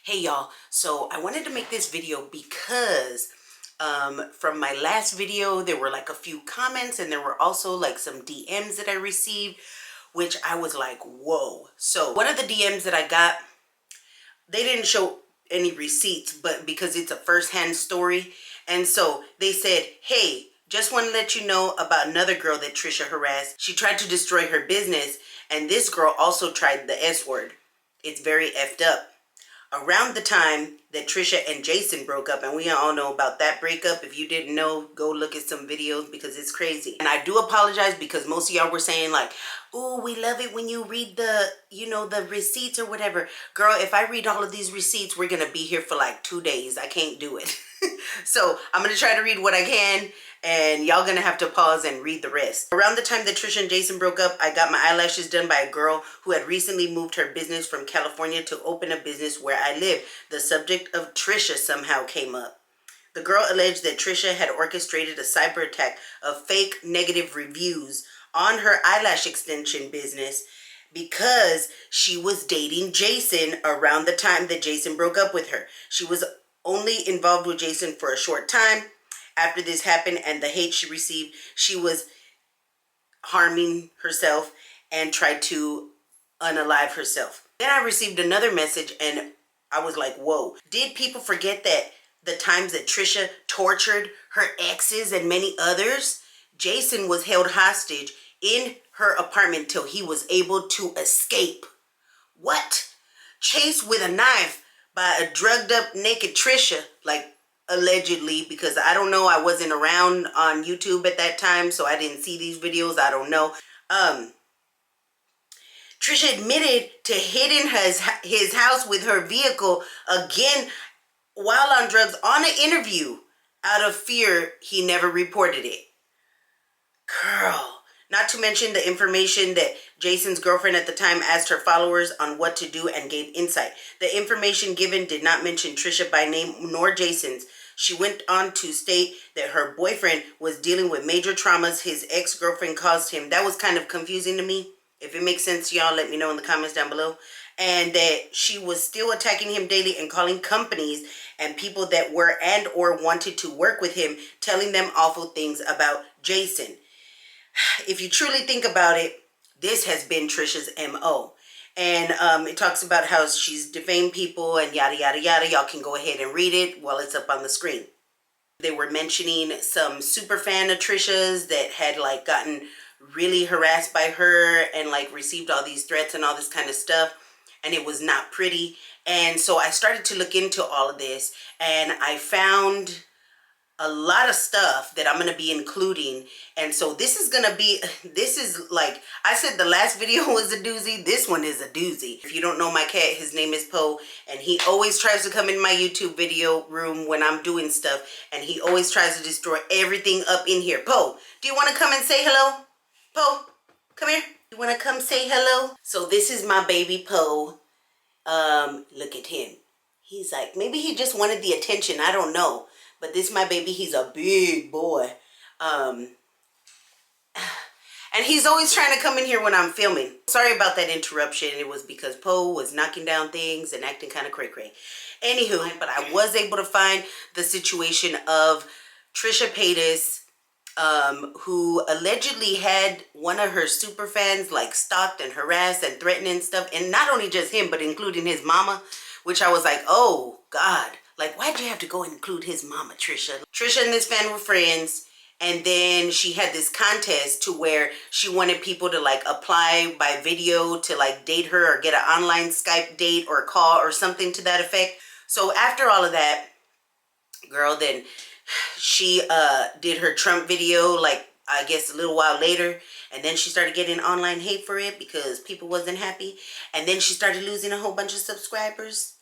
Hey y'all, so I wanted to make this video because from my last video there were like a few comments and there were also like some DMs that I received, which I was like, whoa. So one of the DMs that I got, they didn't show any receipts, but because it's a first-hand story, and so they said, hey, just want to let you know about another girl that Trisha harassed. She tried to destroy her business, and this girl also tried the S word. It's very effed up. Around the time that Trisha and Jason broke up, and we all know about that breakup. If you didn't know, go look at some videos because it's crazy. And I do apologize because most of y'all were saying like, oh, we love it when you read the, the receipts or whatever. Girl, if I read all of these receipts, we're going to be here for like 2 days. I can't do it. So I'm going to try to read what I can, and y'all going to have to pause and read the rest. Around the time that Trisha and Jason broke up, I got my eyelashes done by a girl who had recently moved her business from California to open a business where I live. The subject of Trisha somehow came up. The girl alleged that Trisha had orchestrated a cyber attack of fake negative reviews on her eyelash extension business because she was dating Jason around the time that Jason broke up with her. She was only involved with Jason for a short time after this happened, and the hate she received, she was harming herself and tried to unalive herself. Then I received another message and I was like, whoa. Did people forget that the times that Trisha tortured her exes and many others? Jason was held hostage in her apartment till he was able to escape. What? Chased with a knife by a drugged up naked Trisha, like allegedly, because I don't know, I wasn't around on YouTube at that time, so I didn't see these videos. I don't know. Trisha admitted to hitting his house with her vehicle again while on drugs on an interview. Out of fear, he never reported it. Girl. Not to mention the information that Jason's girlfriend at the time asked her followers on what to do and gave insight. The information given did not mention Trisha by name nor Jason's. She went on to state that her boyfriend was dealing with major traumas his ex-girlfriend caused him. That was kind of confusing to me. If it makes sense to y'all, let me know in the comments down below. And that she was still attacking him daily and calling companies and people that were and or wanted to work with him, telling them awful things about Jason. If you truly think about it, this has been Trisha's MO. And it talks about how she's defamed people and yada, yada, yada. Y'all can go ahead and read it while it's up on the screen. They were mentioning some super fan of Trisha's that had like gotten really harassed by her and like received all these threats and all this kind of stuff. And it was not pretty. And so I started to look into all of this and I found a lot of stuff that I'm going to be including. And so this is like I said, the last video was a doozy. This one is a doozy. If you don't know my cat, his name is Poe, and he always tries to come in my YouTube video room when I'm doing stuff, and he always tries to destroy everything up in here. Poe, do you want to come and say hello? Poe, come here. You want to come say hello? So this is my baby Poe. Look at him. He's like, maybe he just wanted the attention. I don't know. But this is my baby. He's a big boy. And he's always trying to come in here when I'm filming. Sorry about that interruption. It was because Poe was knocking down things and acting kind of cray-cray. Anywho, but I was able to find the situation of Trisha Paytas, who allegedly had one of her super fans like stalked and harassed and threatened and stuff. And not only just him, but including his mama, which I was like, oh, God. Like, why'd you have to go and include his mama, Trisha? Trisha and this fan were friends. And then she had this contest to where she wanted people to like apply by video to like date her or get an online Skype date or call or something to that effect. So after all of that, girl, then she did her Trump video, like I guess a little while later. And then she started getting online hate for it because people wasn't happy. And then she started losing a whole bunch of subscribers.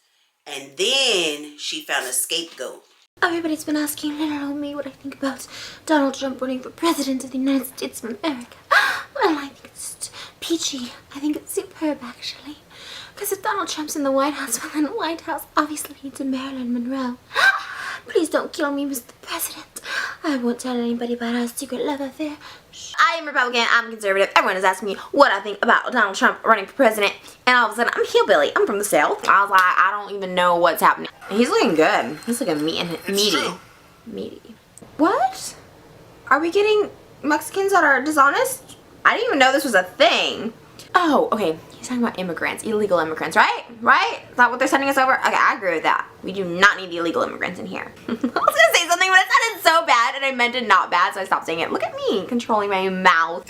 And then she found a scapegoat. Everybody's been asking literally me what I think about Donald Trump running for president of the United States of America. Well, I think it's peachy. I think it's superb, actually. Because if Donald Trump's in the White House, well, then the White House obviously needs a Marilyn Monroe. Please don't kill me, Mr. President. I won't tell anybody about our secret love affair. I am Republican, I'm conservative. Everyone is asking me what I think about Donald Trump running for president. And all of a sudden, I'm hillbilly. I'm from the South. I was like, I don't even know what's happening. He's looking good. He's looking meaty. Meaty. What? Are we getting Mexicans that are dishonest? I didn't even know this was a thing. Oh, okay. He's talking about immigrants, illegal immigrants, right? Right? Is that what they're sending us over? Okay, I agree with that. We do not need the illegal immigrants in here. I was gonna say something, but it sounded so bad, and I meant it not bad, so I stopped saying it. Look at me controlling my mouth.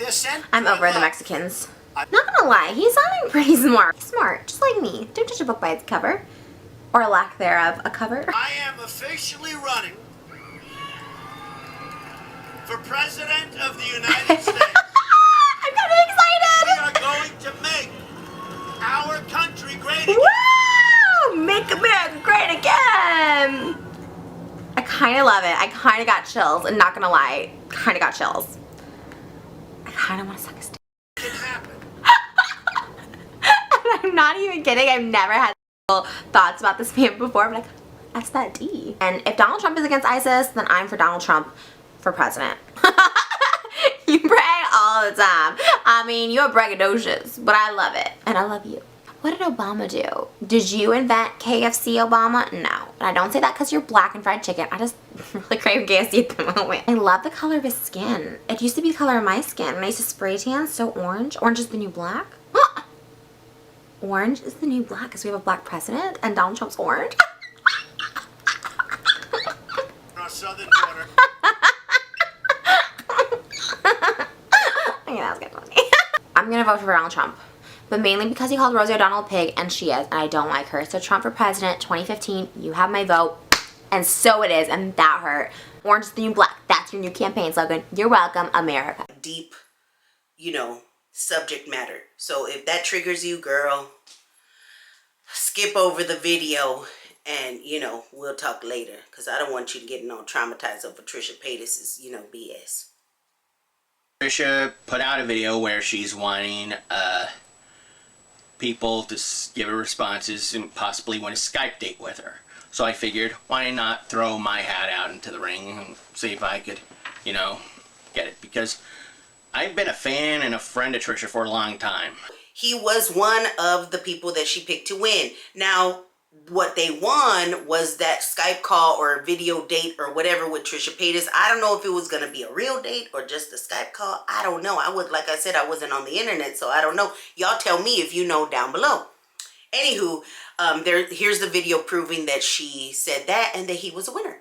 I'm over the Mexicans. Not gonna lie, he's sounding pretty smart. Smart, just like me. Don't judge a book by its cover. Or lack thereof, a cover. I am officially running for President of the United States. I'm kind of excited! We are going to make our country great again. Woo! Make America great again! I kind of love it. I kind of got chills, and not gonna lie, kind of got chills. I kind of want to suck his dick. It can happen. I'm not even kidding. I've never had thoughts about this man before, but that's that D. And if Donald Trump is against ISIS, then I'm for Donald Trump for president. You brag all the time. I mean, you're braggadocious, but I love it. And I love you. What did Obama do? Did you invent KFC, Obama? No. And I don't say that because you're black and fried chicken. I just really crave KFC at the moment. I love the color of his skin. It used to be the color of my skin. And I used to spray tan, so orange. Orange is the new black. Orange is the new black because we have a black president and Donald Trump's orange. Our southern border. Okay, that was good for me. I'm gonna vote for Donald Trump, but mainly because he called Rosie O'Donnell a pig, and she is, and I don't like her. So Trump for president, 2015, you have my vote, and so it is, and that hurt. Orange is the new black. That's your new campaign slogan. You're welcome, America. Deep, subject matter. So if that triggers you, girl, skip over the video and, we'll talk later. Because I don't want you getting all traumatized over Trisha Paytas' BS. Trisha put out a video where she's wanting people to give her responses and possibly win a Skype date with her. So I figured, why not throw my hat out into the ring and see if I could, get it. Because I've been a fan and a friend of Trisha for a long time. He was one of the people that she picked to win. Now, what they won was that Skype call or video date or whatever with Trisha Paytas. I don't know if it was going to be a real date or just a Skype call. I don't know. Like I said, I wasn't on the internet, so I don't know. Y'all tell me if you know down below. Anywho, here's the video proving that she said that and that he was a winner.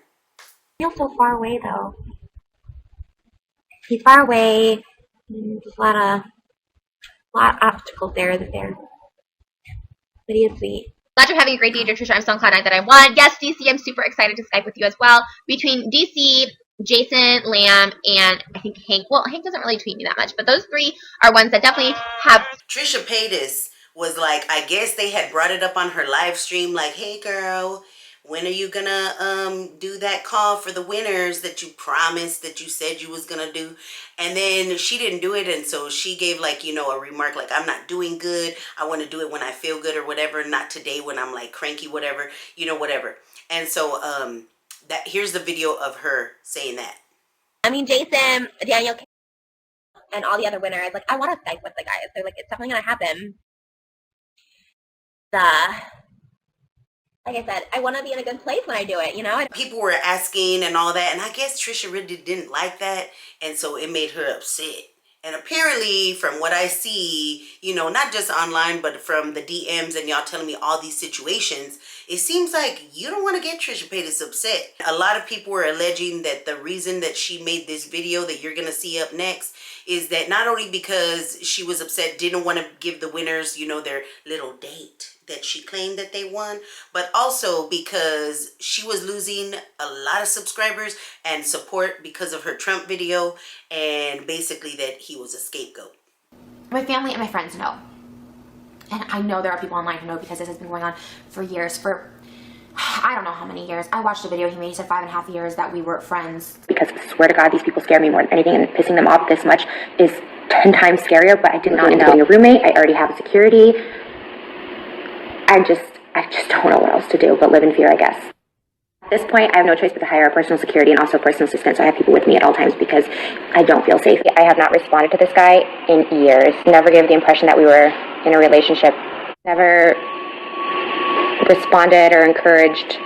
I feel so far away, though. He's far away. There's a lot of obstacles there. But he is sweet. Glad you're having a great day, dear Trisha. I'm so on cloud 9 that I won. Yes, DC, I'm super excited to Skype with you as well. Between DC, Jason, Lamb, and I think Hank. Well, Hank doesn't really tweet me that much, but those three are ones that definitely have. Trisha Paytas was like, I guess they had brought it up on her live stream, like, hey girl, when are you gonna do that call for the winners that you promised, that you said you was gonna do? And then she didn't do it, and so she gave a remark like, I'm not doing good. I want to do it when I feel good or whatever, not today when I'm like cranky, whatever, whatever. And so here's the video of her saying that. I mean, Jason, Daniel, and all the other winners, I want to Skype with the guys. So it's definitely gonna happen. Like I said, I want to be in a good place when I do it, People were asking and all that, and I guess Trisha really didn't like that, and so it made her upset. And apparently, from what I see, not just online, but from the DMs and y'all telling me all these situations, it seems like you don't want to get Trisha Paytas upset. A lot of people were alleging that the reason that she made this video that you're going to see up next is that not only because she was upset, didn't want to give the winners, their little date that she claimed that they won, but also because she was losing a lot of subscribers and support because of her Trump video, and basically that he was a scapegoat. My family and my friends know. And I know there are people online who know because this has been going on for years, I don't know how many years. I watched a video he made, he said 5.5 years that we were friends. Because I swear to God, these people scare me more than anything, and pissing them off this much is 10 times scarier, but I did not know. A roommate, I already have a security. I just don't know what else to do but live in fear, I guess. At this point, I have no choice but to hire a personal security and also a personal assistant, so I have people with me at all times because I don't feel safe. I have not responded to this guy in years. Never gave the impression that we were in a relationship. Never responded or encouraged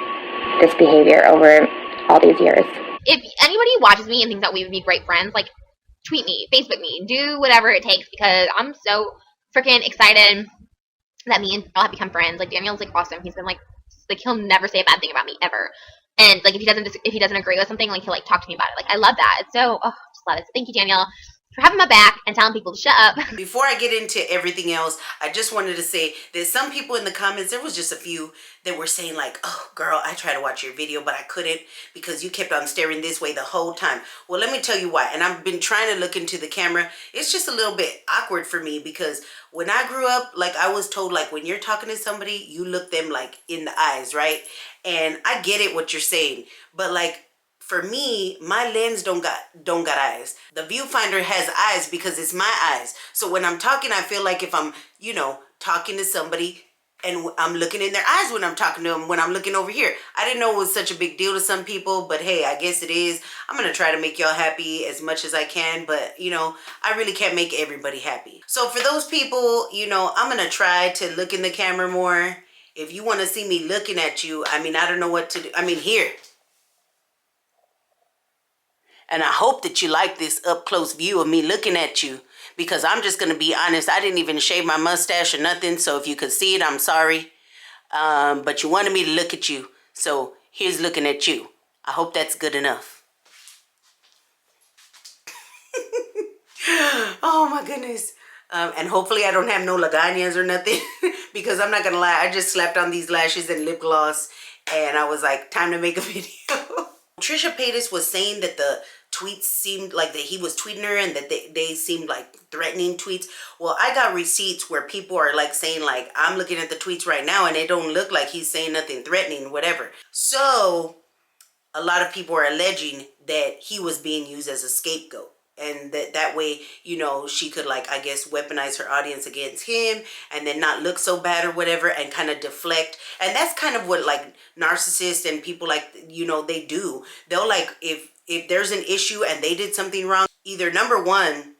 this behavior over all these years. If anybody watches me and thinks that we would be great friends, like, tweet me, Facebook me, do whatever it takes, because I'm so freaking excited that me and Daniel have become friends. Like, Daniel's like awesome. He's been like he'll never say a bad thing about me ever. And like if he doesn't agree with something, like he'll like talk to me about it. Like, I love that. It's so just love it. So thank you, Daniel, for having my back and telling people to shut up. Before I get into everything else, I just wanted to say that some people in the comments, there was just a few that were saying like, oh girl, I tried to watch your video, but I couldn't because you kept on staring this way the whole time. Well, let me tell you why. And I've been trying to look into the camera. It's just a little bit awkward for me because when I grew up, like I was told, like when you're talking to somebody, you look them like in the eyes, right? And I get it what you're saying, but like, for me, my lens don't got eyes. The viewfinder has eyes because it's my eyes. So when I'm talking, I feel like if I'm, you know, talking to somebody and I'm looking in their eyes when I'm talking to them, when I'm looking over here. I didn't know it was such a big deal to some people, but hey, I guess it is. I'm going to try to make y'all happy as much as I can, but you know, I really can't make everybody happy. So for those people, you know, I'm going to try to look in the camera more. If you want to see me looking at you, I mean, I don't know what to do. I mean, here. And I hope that you like this up close view of me looking at you, because I'm just going to be honest. I didn't even shave my mustache or nothing. So if you could see it, I'm sorry. But you wanted me to look at you. So here's looking at you. I hope that's good enough. Oh my goodness. And hopefully I don't have no lagañas or nothing because I'm not going to lie. I just slapped on these lashes and lip gloss and I was like, time to make a video. Trisha Paytas was saying that the tweets seemed like that he was tweeting her and that they seemed like threatening tweets. Well, I got receipts where people are like saying like, I'm looking at the tweets right now and it don't look like he's saying nothing threatening, whatever. So a lot of people are alleging that he was being used as a scapegoat. And that way, you know, she could like, I guess, weaponize her audience against him and then not look so bad or whatever and kind of deflect. And that's kind of what like narcissists and people like, you know, they do. They'll like, if there's an issue and they did something wrong, either number one,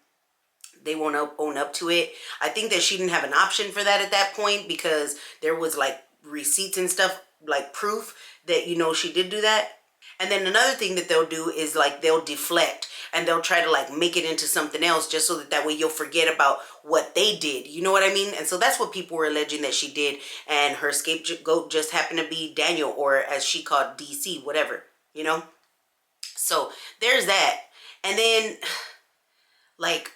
they won't own up to it. I think that she didn't have an option for that at that point because there was like receipts and stuff, like proof that, you know, she did do that. And then another thing that they'll do is like they'll deflect and they'll try to like make it into something else just so that way you'll forget about what they did. You know what I mean? And so that's what people were alleging that she did. And her scapegoat just happened to be Daniel, or as she called DC, whatever, you know? So there's that. And then like,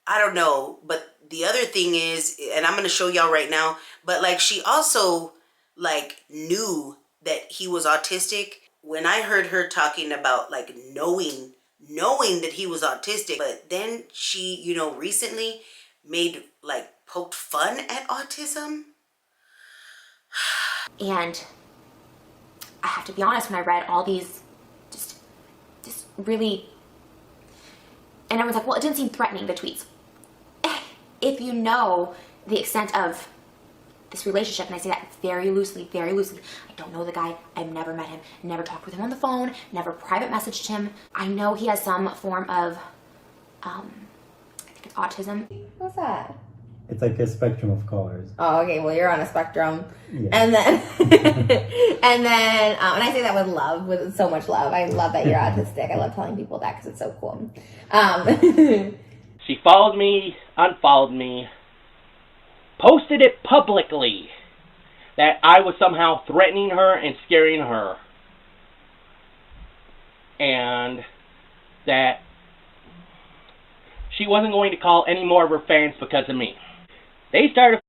I don't know, but the other thing is, and I'm going to show y'all right now, but like she also like knew that he was autistic. When I heard her talking about like knowing that he was autistic, but then she, you know, recently made like poked fun at autism. And I have to be honest, when I read all these just really, and everyone's like, well, it didn't seem threatening, the tweets. If you know the extent of this relationship, and I say that very loosely, I don't know the guy, I've never met him, never talked with him on the phone, never private messaged him. I know he has some form of, I think it's autism. What's that? It's like a spectrum of colors. Oh, okay, well, you're on a spectrum. Yeah. And then, and I say that with love, with so much love. I love that you're autistic. I love telling people that because it's so cool. She followed me, unfollowed me, posted it publicly that I was somehow threatening her and scaring her. And that she wasn't going to call any more of her fans because of me. They started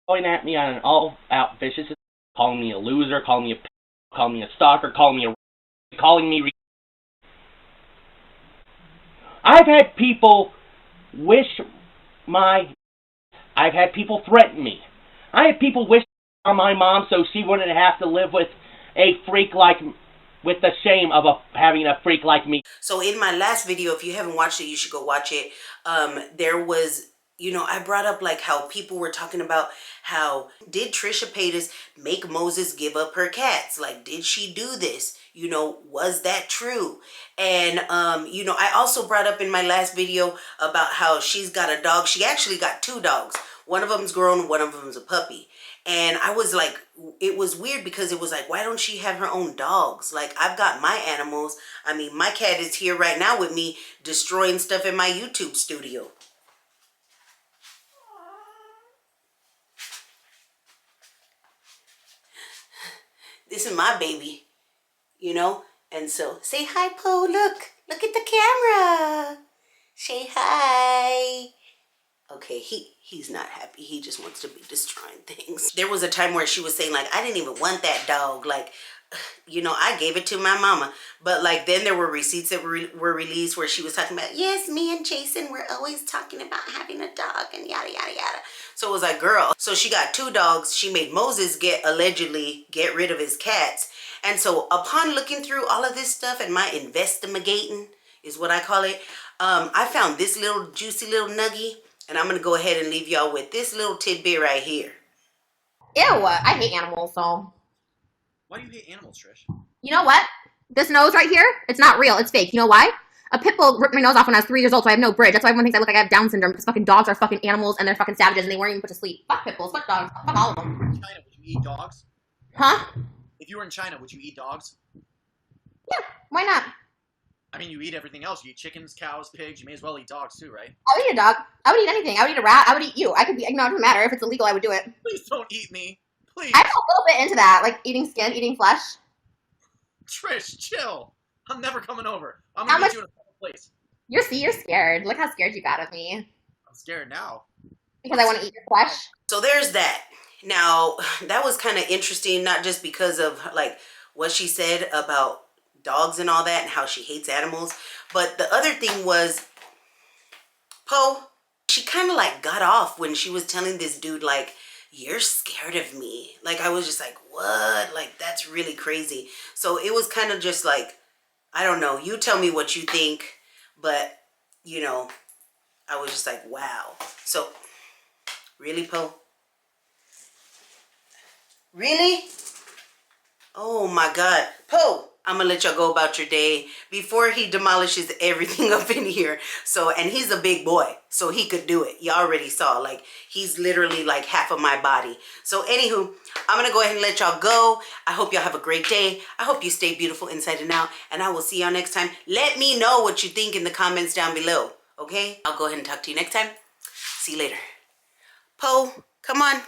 going at me on an all-out vicious, calling me a loser, calling me a stalker, calling me I've had people I've had people threaten me. I had people wish on my mom so she wouldn't have to live with a freak like, with the shame of having a freak like me. So in my last video, if you haven't watched it, you should go watch it. There was, you know, I brought up like how people were talking about how did Trisha Paytas make Moses give up her cats? Like, did she do this? you know, was that true? And, you know, I also brought up in my last video about how she's got a dog. She actually got 2 dogs. One of them's grown, one of them's a puppy. And I was like, it was weird because it was like, why don't she have her own dogs? Like, I've got my animals. I mean, my cat is here right now with me destroying stuff in my YouTube studio. This is my baby, you know? And so, say hi, Poe. Look at the camera. Say hi. Okay, he's not happy. He just wants to be destroying things. There was a time where she was saying, like, I didn't even want that dog. Like, you know, I gave it to my mama. But, like, then there were receipts that were released where she was talking about, yes, me and Jason were always talking about having a dog and yada, yada, yada. So it was like, girl. So she got 2 dogs. She made Moses allegedly get rid of his cats. And so upon looking through all of this stuff and my investigating is what I call it, I found this little juicy little nuggie. And I'm going to go ahead and leave y'all with this little tidbit right here. Ew, I hate animals, so. Why do you hate animals, Trish? You know what? This nose right here, it's not real. It's fake. You know why? A pit bull ripped my nose off when I was 3 years old, so I have no bridge. That's why everyone thinks I look like I have Down syndrome, because fucking dogs are fucking animals, and they're fucking savages, and they weren't even put to sleep. Fuck pit bulls. Fuck dogs. Fuck all of them. In China, would you eat dogs? Huh? If you were in China, would you eat dogs? Yeah, why not? I mean, you eat everything else. You eat chickens, cows, pigs. You may as well eat dogs too, right? I would eat a dog. I would eat anything. I would eat a rat. I would eat you. I could be, you know, it doesn't matter. If it's illegal, I would do it. Please don't eat me. Please. I'm a little bit into that, like eating skin, eating flesh. Trish, chill. I'm never coming over. I'm gonna get you in a public place. You're scared. Look how scared you got of me. I'm scared now. Because I want to eat your flesh. So there's that. Now, that was kind of interesting, not just because of like what she said about dogs and all that and how she hates animals, but the other thing was Poe, she kind of like got off when she was telling this dude like, you're scared of me. Like, I was just like, what? Like, that's really crazy. So it was kind of just like, I don't know, you tell me what you think, but you know, I was just like, wow. So really, Poe? Really? Oh my God. Poe, I'm gonna let y'all go about your day before he demolishes everything up in here. So, and he's a big boy, so he could do it. You already saw, like, he's literally like half of my body. So anywho, I'm gonna go ahead and let y'all go. I hope y'all have a great day. I hope you stay beautiful inside and out, and I will see y'all next time. Let me know what you think in the comments down below, okay? I'll go ahead and talk to you next time. See you later. Poe, come on.